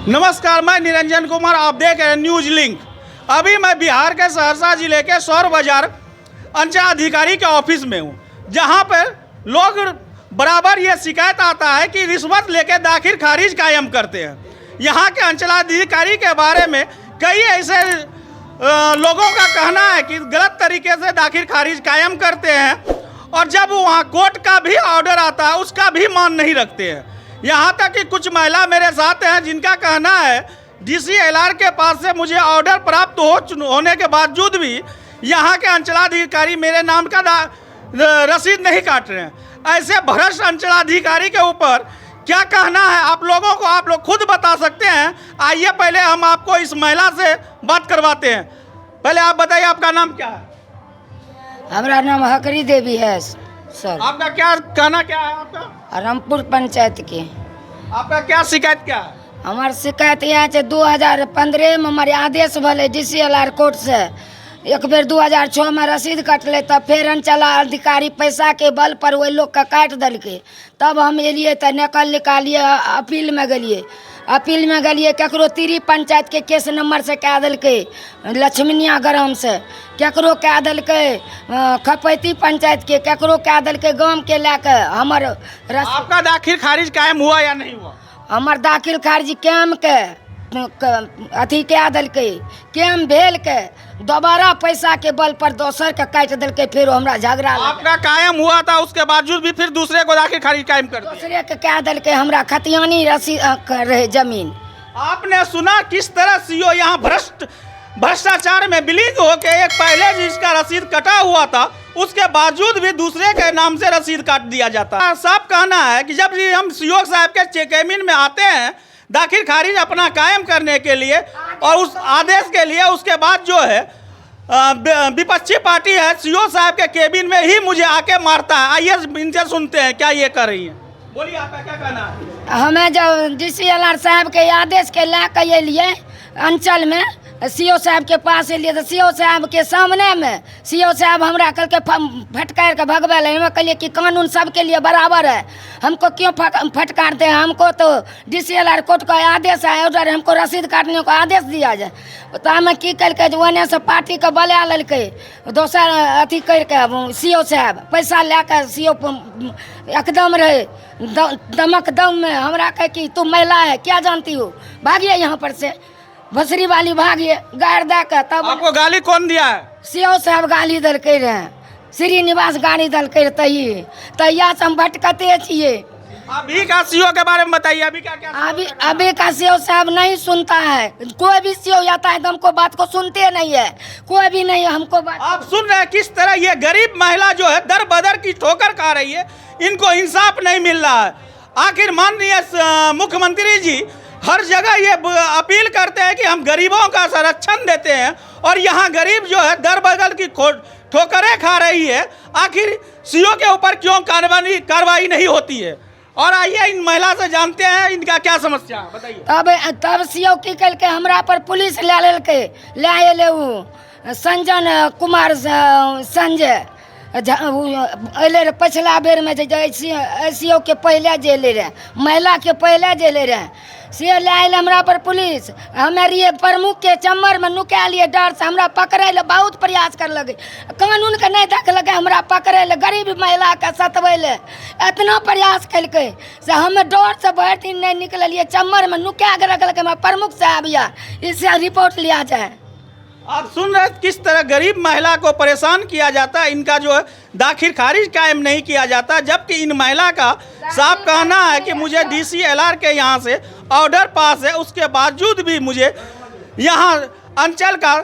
नमस्कार, मैं निरंजन कुमार, आप देख रहे हैं न्यूज लिंक। अभी मैं बिहार के सहरसा जिले के सौर बाजार अंचल अधिकारी के ऑफिस में हूं, जहां पर लोग बराबर ये शिकायत आता है कि रिश्वत लेके दाखिल खारिज कायम करते हैं। यहां के अंचलाधिकारी के बारे में कई ऐसे लोगों का कहना है कि गलत तरीके से दाखिल खारिज कायम करते हैं और जब वहां कोर्ट का भी ऑर्डर आता है उसका भी मान नहीं रखते हैं। यहाँ तक कि कुछ महिला मेरे साथ हैं जिनका कहना है DCLR के पास से मुझे ऑर्डर प्राप्त होने के बावजूद भी यहाँ के अंचलाधिकारी मेरे नाम का रसीद नहीं काट रहे हैं। ऐसे भ्रष्ट अंचलाधिकारी के ऊपर क्या कहना है आप लोगों को, आप लोग खुद बता सकते हैं। आइए पहले हम आपको इस महिला से बात करवाते हैं। पहले आप बताइए, आपका नाम क्या है? हमारा नाम हकरी देवी है सर। आपका क्या कहना क्या है? आपका रामपुर पंचायत के। आपका क्या शिकायत क्या है? हमार शिकायत यहाँ से 2015 में हमारे आदेश भले DCLR कोर्ट से। एक बेर 2006 में रसीद कटले, तब फिर अंचल अधिकारी पैसा के बल पर वही लोग का काट दलके। तब हम एलिए तो नकल निकालिए, अपील में गलिए। अपील में गलिए केकरो तिरी पंचायत के केस नंबर से कह दलके, लक्ष्मीनिया ग्राम से केकरो कह दलके, खपैती पंचायत के केकरो कह दलके, गांव के लेके हमर आपका दाखिल खारिज कायम हुआ या नहीं हुआ? हमर दाखिल खारिज कैम के अथी कह दलके, कैम भेल के दोबारा पैसा के बल पर दोसर के काट दलके। फिर हमरा झगड़ा आपका कायम हुआ था, उसके बावजूद भी फिर दूसरे को दाखिल खारिज कायम कर दिया। दूसरे के कह दलके हमरा खतियानी रसीद रहे जमीन। आपने सुना किस तरह सीओ यहाँ भ्रष्टाचार में विलीन होके एक पहले जिसका रसीद कटा हुआ था उसके बावजूद भी दूसरे के नाम से रसीद काट दिया जाता है। साफ कहना है कि जब हम सीओ साहब के चेकमिन में आते हैं दाखिल खारिज अपना कायम करने के लिए और उस आदेश के लिए, उसके बाद जो है विपक्षी पार्टी है सीओ साहब के केबिन में ही मुझे आके मारता है। आइए इनसे सुनते हैं क्या ये कर रही है। बोलिए, आपका क्या कहना है? हमें जब DCLR साहब के आदेश के ला के लिए अंचल में सीओ साहब के पास एलिए तो सीओ साहब के सामने में सीओ साहब हमरा कल के फटकार के भगवे ले। हमें कहलिए कि कानून सबके लिए बराबर है, हमको क्यों फटकारते हैं? हमको तो DCLR कोर्ट का आदेश है, ऑर्डर, हमको रसीद काटने को आदेश दिया जाए। तो हमें की करके ओने से पार्टी के बला ललके, दोसर अथी करके सीओ साहब पैसा लेकर सीओ एकदम रहे दमक दम में। हमरा कहे कि तू महिला है क्या जानती हो, भागिए यहाँ पर से। भसरी वाली भागिए गाड़ दे के। तब आपको गाली कौन दिया है? सीओ साहब गाली दल के रहे, श्रीनिवास गाली दल के तैया से हम भटकते छिए। अभी का सीओ के बारे में बताइए, अभी क्या अभी का सीओ साहब नहीं सुनता है। कोई भी सीओ आता है तो हमको बात को सुनते नहीं है, कोई भी नहीं हमको बात। आप सुन रहे हैं किस तरह ये गरीब महिला जो है दर बदर की ठोकर खा रही है, इनको इंसाफ नहीं मिल रहा है। आखिर माननीय मुख्यमंत्री जी हर जगह ये अपील करते हैं कि हम गरीबों का संरक्षण देते हैं और यहाँ गरीब जो है दर बदर की ठोकरें खा रही है। आखिर सीओ के ऊपर क्यों कार्रवाई नहीं होती है? और आइए इन महिला से जानते हैं इनका क्या समस्या है, बताइए। तब सीओ की कल के हमरा पर पुलिस ले संजन कुमार संजय अले पिछला बेर में सीओ के पहले जेले रहे, महिला के पहले जेले रहे से ले आए हमरा पर पुलिस। हमारे प्रमुख के चम्बर में नुका लिए, डर से हमरा पकड़े ले बहुत प्रयास कर लगे, कानून के नहीं देख लगे, हमरा पकड़े ले गरीब महिला के सतवे ले इतना प्रयास कलके से हम डर से भर दिन नहीं निकलिए। चम्बर में नुका के रख लगे प्रमुख साहब यार इससे रिपोर्ट लिया जाए। आप सुन रहे किस तरह गरीब महिला को परेशान किया जाता है, इनका जो है दाखिल खारिज कायम नहीं किया जाता, जबकि इन महिला का साफ कहना है कि मुझे DCLR के यहाँ से ऑर्डर पास है, उसके बावजूद भी मुझे यहाँ अंचल का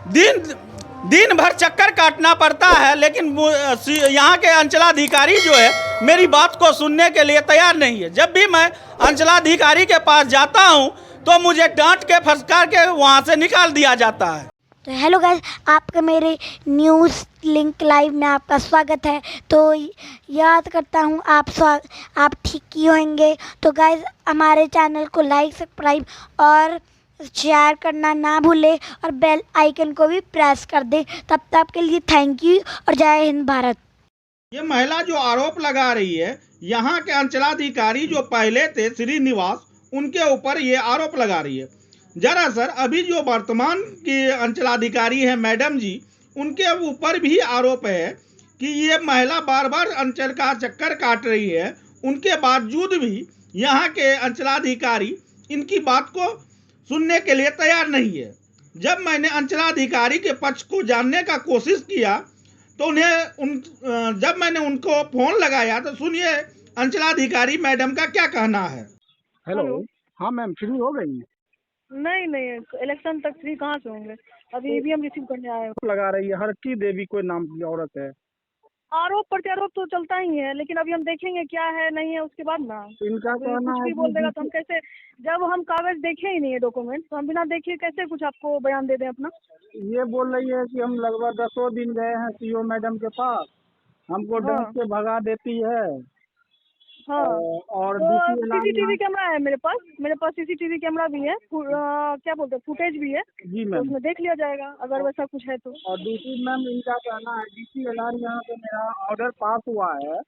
दिन भर चक्कर काटना पड़ता है। लेकिन यहाँ के अंचलाधिकारी जो है मेरी बात को सुनने के लिए तैयार नहीं है। जब भी मैं अंचलाधिकारी के पास जाता हूँ तो मुझे डांट के फंसकार के वहाँ से निकाल दिया जाता है। तो हेलो गाइस, आपका मेरे न्यूज़ लिंक लाइव में आपका स्वागत है। तो याद करता हूँ आप ठीक ही होंगे। तो गाइस हमारे चैनल को लाइक सब्सक्राइब और शेयर करना ना भूलें और बेल आइकन को भी प्रेस कर दें। तब तक के लिए थैंक यू और जय हिंद भारत। ये महिला जो आरोप लगा रही है, यहाँ के अंचलाधिकारी जो पहले थे श्रीनिवास, उनके ऊपर ये आरोप लगा रही है। दरअसल अभी जो वर्तमान की अंचलाधिकारी है मैडम जी, उनके ऊपर भी आरोप है कि ये महिला बार बार अंचल का चक्कर काट रही है, उनके बावजूद भी यहाँ के अंचलाधिकारी इनकी बात को सुनने के लिए तैयार नहीं है। जब मैंने अंचलाधिकारी के पक्ष को जानने का कोशिश किया तो जब मैंने उनको फोन लगाया तो सुनिए अंचलाधिकारी मैडम का क्या कहना है। हेलो। हाँ मैम, फ्री हो गई? नहीं नहीं, इलेक्शन तक फ्री कहाँ से होंगे, अभी ईवीएम रिसीव करने आए हो। लगा रही है हरकी देवी, कोई नाम की औरत है। आरोप प्रत्यारोप तो चलता ही है, लेकिन अभी हम देखेंगे क्या है नहीं है उसके बाद ना। इनका कहना कुछ है भी बोल देगा तो हम कैसे, जब हम कागज देखे ही नहीं है डॉक्यूमेंट, तो हम बिना देखे कैसे कुछ आपको बयान दे दें अपना। ये बोल रही है कि हम लगभग 10 दिन गए हैं सीओ मैडम के पास, हमको हाँ। डर से भगा देती है। हाँ, और तो दूसरी सीसीटीवी कैमरा है मेरे पास सीसीटीवी कैमरा भी है, क्या बोलते हैं फुटेज भी है, जी तो मैम। उसमें देख लिया जाएगा अगर वैसा कुछ है तो। और दूसरी मैम, इनका कहना है DCLR यहाँ पे मेरा ऑर्डर पास हुआ है,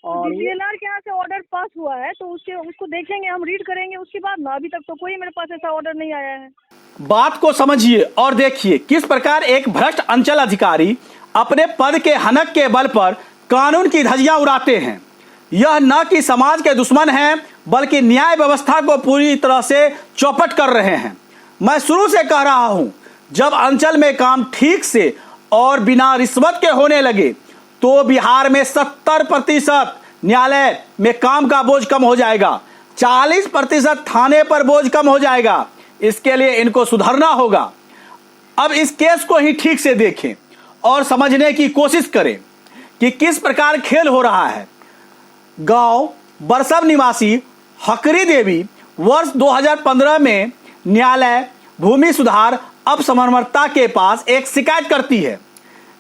और DCLR के यहाँ से ऑर्डर पास हुआ है तो उसको देखेंगे, हम रीड करेंगे उसके बाद ना। अभी तक तो कोई मेरे पास ऐसा ऑर्डर नहीं आया है। बात को समझिए और देखिए किस प्रकार एक भ्रष्ट अंचल अधिकारी अपने पद के हनक के बल पर कानून की धज्जियां उड़ाते हैं। यह न कि समाज के दुश्मन हैं, बल्कि न्याय व्यवस्था को पूरी तरह से चौपट कर रहे हैं। मैं शुरू से कह रहा हूं, जब अंचल में काम ठीक से और बिना रिश्वत के होने लगे तो बिहार में 70% न्यायालय में काम का बोझ कम हो जाएगा, 40% थाने पर बोझ कम हो जाएगा। इसके लिए इनको सुधरना होगा। अब इस केस को ही ठीक से देखें और समझने की कोशिश करें कि किस प्रकार खेल हो रहा है। गांव बरसम निवासी हकरी देवी वर्ष 2015 में न्यायालय भूमि सुधार अपसमर्थता के पास एक शिकायत करती है।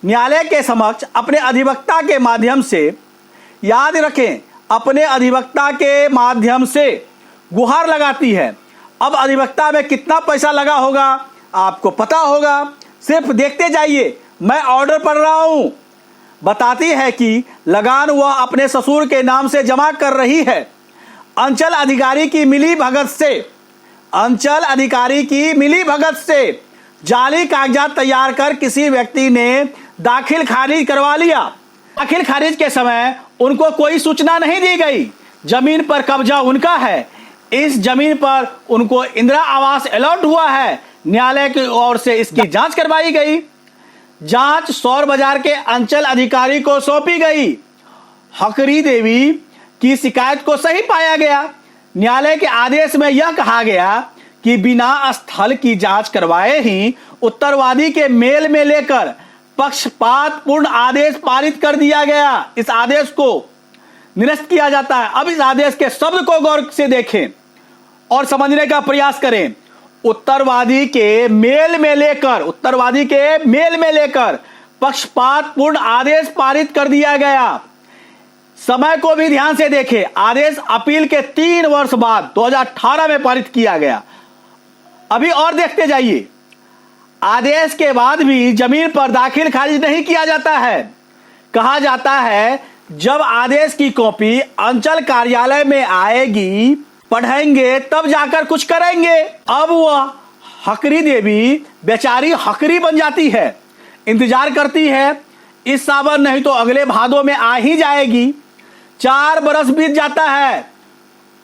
न्यायालय के समक्ष अपने अधिवक्ता के माध्यम से, याद रखें, अपने अधिवक्ता के माध्यम से गुहार लगाती है। अब अधिवक्ता में कितना पैसा लगा होगा आपको पता होगा, सिर्फ देखते जाइए, मैं ऑर्डर पढ़ रहा हूं। बताती है कि लगान वह अपने ससुर के नाम से जमा कर रही है। अंचल अधिकारी की मिली भगत से जाली कागजात तैयार कर किसी व्यक्ति ने दाखिल खारिज करवा लिया। दाखिल खारिज के समय उनको कोई सूचना नहीं दी गई। जमीन पर कब्जा उनका है, इस जमीन पर उनको इंदिरा आवास अलॉट हुआ है। न्यायालय की ओर से इसकी जांच करवाई गई। जांच सौर बाजार के अंचल अधिकारी को सौंपी गई। हकरी देवी की शिकायत को सही पाया गया। न्यायालय के आदेश में यह कहा गया कि बिना स्थल की जांच करवाए ही उत्तरवादी के मेल में लेकर पक्षपातपूर्ण आदेश पारित कर दिया गया। इस आदेश को निरस्त किया जाता है। अब इस आदेश के शब्द को गौर से देखें और समझने का प्रयास करें। उत्तरवादी के मेल में लेकर पक्षपातपूर्ण आदेश पारित कर दिया गया। समय को भी ध्यान से देखें। आदेश अपील के 3 वर्ष बाद 2018 में पारित किया गया। अभी और देखते जाइए। आदेश के बाद भी जमीन पर दाखिल खारिज नहीं किया जाता है। कहा जाता है जब आदेश की कॉपी अंचल कार्यालय में आएगी, पढ़ेंगे, तब जाकर कुछ करेंगे। अब वह हकरी देवी बेचारी हकरी बन जाती है, इंतजार करती है इस सावन नहीं तो अगले भादों में आ ही जाएगी। 4 बरस बीत जाता है,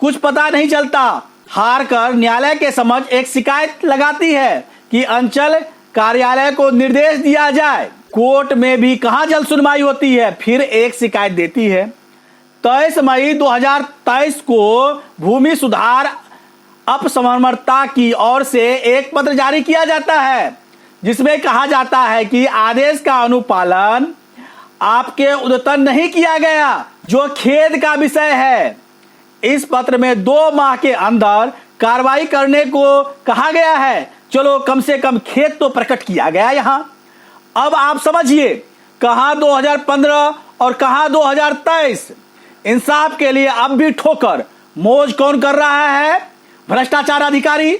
कुछ पता नहीं चलता। हार कर न्यायालय के समक्ष एक शिकायत लगाती है कि अंचल कार्यालय को निर्देश दिया जाए। कोर्ट में भी कहां जल्द सुनवाई होती है। फिर एक शिकायत देती है। 23 मई 2023 को भूमि सुधार अपसमर्थता की ओर से एक पत्र जारी किया जाता है, जिसमें कहा जाता है कि आदेश का अनुपालन आपके उद्यतन नहीं किया गया, जो खेद का विषय है। इस पत्र में 2 माह के अंदर कार्रवाई करने को कहा गया है। चलो कम से कम खेद तो प्रकट किया गया यहां। अब आप समझिए, कहां 2015 और कहां 2023। इंसाफ के लिए अब भी ठोकर। मौज कौन कर रहा है? भ्रष्टाचार अधिकारी,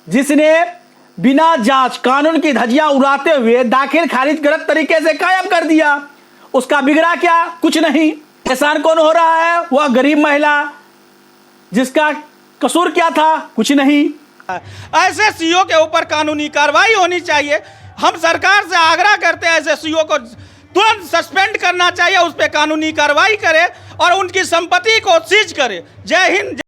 जिसने बिना जांच कानून की धज्जियां उड़ाते हुए दाखिल खारिज गलत तरीके से कायम कर दिया। उसका बिगड़ा क्या? कुछ नहीं। एहसान कौन हो रहा है? वह गरीब महिला जिसका कसूर क्या था? कुछ नहीं। ऐसे सीईओ के ऊपर कानूनी कार्रवाई होनी चाहिए। हम सरकार से आग्रह करते हैं ऐसे सीईओ को तुरंत सस्पेंड करना चाहिए, उस पर कानूनी कार्रवाई करे और उनकी संपत्ति को सीज करे। जय हिंद।